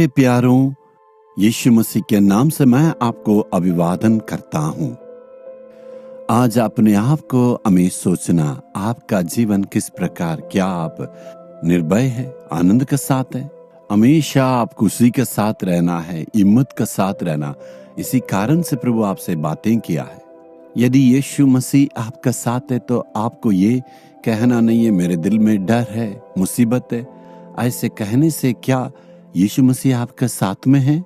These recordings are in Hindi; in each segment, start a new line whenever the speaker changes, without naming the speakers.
मेरे प्यारों, यीशु मसीह के नाम से मैं आपको अभिवादन करता हूं। आज अपने आप को हमें सोचना, आपका जीवन किस प्रकार, क्या आप निर्भय है, आनंद के साथ है, हमेशा आप खुशी के साथ रहना है, हिम्मत के साथ रहना। इसी कारण से प्रभु आपसे बातें किया है। यदि यीशु मसीह आपका साथ है तो आपको ये कहना नहीं है मेरे दिल में डर है, मुसीबत है। ऐसे कहने से क्या यीशु मसीह आपके साथ में है?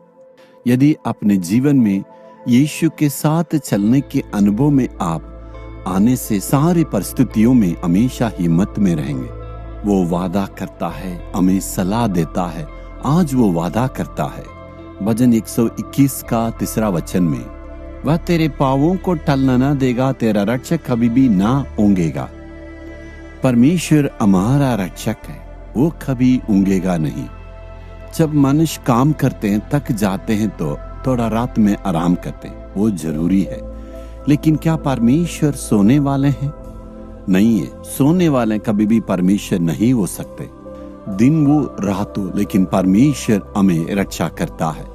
यदि अपने जीवन में यीशु के साथ चलने के अनुभव में आप आने से सारी परिस्थितियों में हमेशा हिम्मत में रहेंगे। वो वादा करता है, हमें सलाह देता है। आज वो वादा करता है भजन 121 का 3 वचन में, वह तेरे पांवों को टलने न देगा, तेरा रक्षक कभी भी ना ऊँगेगा। परमेश्वर हमारा रक्षक है, वो कभी ऊँगेगा नहीं। जब मनुष्य काम करते हैं, थक जाते हैं तो थोड़ा रात में आराम करते हैं, वो जरूरी है। लेकिन क्या परमेश्वर सोने वाले हैं? नहीं है। सोने वाले कभी भी परमेश्वर नहीं हो सकते। दिन वो रात हो, लेकिन परमेश्वर हमें रक्षा करता है।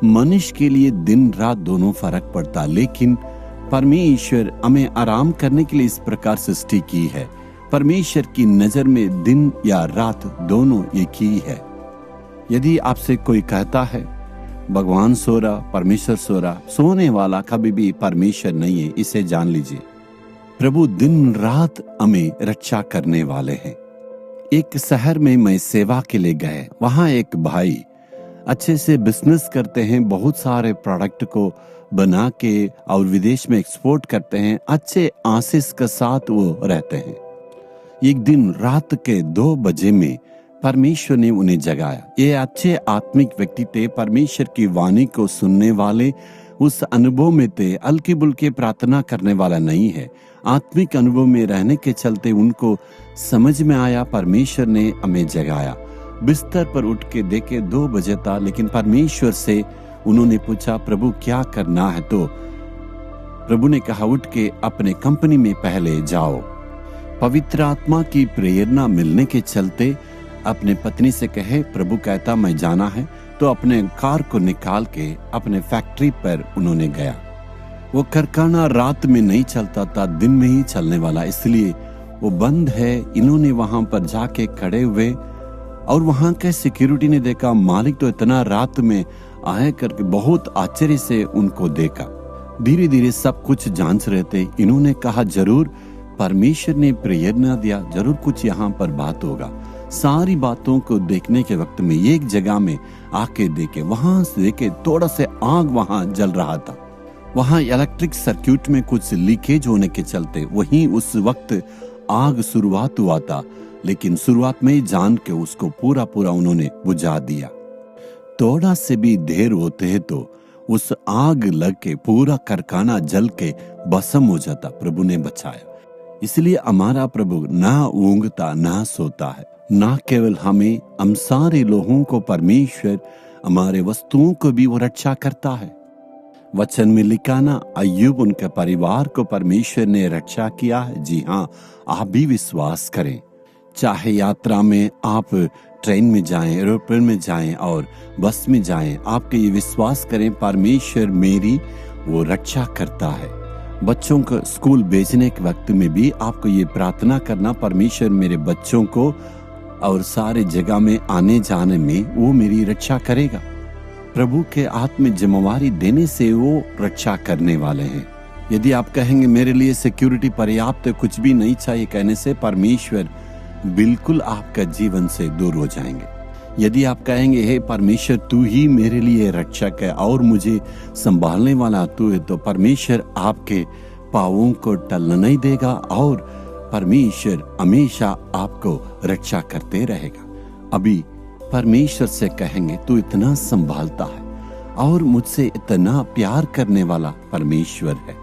मनुष्य के लिए दिन रात दोनों फर्क पड़ता, लेकिन परमेश्वर हमें आराम करने के लिए इस प्रकार सृष्टि की है। परमेश्वर की नजर में दिन या रात दोनों एक ही है। यदि आपसे कोई कहता है भगवान सो रहा, परमेश्वर सो रहा, सोने वाला कभी भी परमेश्वर नहीं है, इसे जान लीजिए। प्रभु दिन रात हमें रक्षा करने वाले हैं। एक शहर में मैं सेवा के लिए गए। वहां एक भाई अच्छे से बिजनेस करते हैं, बहुत सारे प्रोडक्ट को बना के और विदेश में एक्सपोर्ट करते हैं। अच्छे आशीष के साथ वो रहते हैं। एक दिन रात के 2 बजे में परमेश्वर ने उन्हें जगाया। ये अच्छे आत्मिक व्यक्ति थे, परमेश्वर की वाणी को सुनने वाले, उस अनुभव में थे। हल्की बुल्की प्रार्थना करने वाला नहीं है। आत्मिक अनुभव में रहने के चलते उनको समझ में आया परमेश्वर ने हमें जगाया। बिस्तर पर उठ के देखे 2 बजे था, लेकिन परमेश्वर से उन्होंने पूछा प्रभु क्या करना है? तो प्रभु ने कहा उठ के अपने कंपनी में पहले जाओ। पवित्र आत्मा की प्रेरणा मिलने के चलते अपने पत्नी से कहे प्रभु कहता मैं जाना है, तो अपने कार को निकाल के अपने फैक्ट्री पर उन्होंने गया। वो कारखाना रात में नहीं चलता था, दिन में ही चलने वाला, इसलिए वो बंद है। इन्होंने वहां पर जाके खड़े हुए और वहां के सिक्योरिटी ने देखा मालिक तो इतना रात में आए करके बहुत आश्चर्य से उनको देखा। धीरे धीरे सब कुछ जांच रहे थे। इन्होंने कहा जरूर परमेश्वर ने प्रेरणा दिया, जरूर कुछ यहाँ पर बात होगा। सारी बातों को देखने के वक्त में एक जगह में आके देखे, वहां से देखे थोड़ा से आग वहां जल रहा था। वहां इलेक्ट्रिक सर्किट में कुछ लीकेज होने के चलते वहीं उस वक्त आग शुरुआत हुआ था, लेकिन शुरुआत में ही जान के उसको पूरा उन्होंने बुझा दिया। थोड़ा से भी देर होते है तो उस आग लग के पूरा कारखाना जल के भस्म हो जाता। प्रभु ने बचाया। इसलिए हमारा प्रभु ना ऊँगता ना सोता है। ना केवल हमें, हम सारे लोगों को परमेश्वर हमारे वस्तुओं को भी वो रक्षा करता है। वचन में लिखा ना, अय्यूब उनके परिवार को परमेश्वर ने रक्षा किया है। जी हाँ, आप भी विश्वास करें। चाहे यात्रा में आप ट्रेन में जाएं, एरोप्लेन में जाएं और बस में जाएं, आपके ये विश्वास करें परमेश्वर मेरी वो रक्षा करता है। बच्चों को स्कूल भेजने के वक्त में भी आपको ये प्रार्थना करना, परमेश्वर मेरे बच्चों को और सारे जगह में आने जाने में वो मेरी रक्षा करेगा। प्रभु के हाथ में जिम्मेवारी देने से वो रक्षा करने वाले हैं। यदि आप कहेंगे मेरे लिए सिक्योरिटी पर्याप्त है, कुछ भी नहीं चाहिए, कहने से परमेश्वर बिल्कुल आपका जीवन से दूर हो जाएंगे। यदि आप कहेंगे हे परमेश्वर तू ही मेरे लिए रक्षक है और मुझे संभालने वाला तू है, तो परमेश्वर आपके पांवों को टलने नहीं देगा और परमेश्वर हमेशा आपको रक्षा करते रहेगा। अभी परमेश्वर से कहेंगे तू इतना संभालता है और मुझसे इतना प्यार करने वाला परमेश्वर है।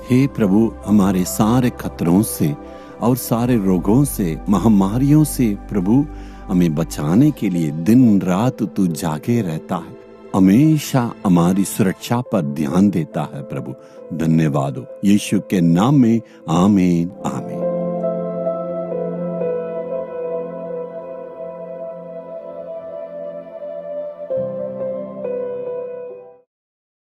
हे प्रभु, हमारे सारे खतरों से और सारे रोगों से, महामारियों से प्रभु हमें बचाने के लिए दिन रात तू जागे रहता है, हमेशा हमारी सुरक्षा पर ध्यान देता है। प्रभु धन्यवाद हो। यीशु के नाम में आमीन आमीन।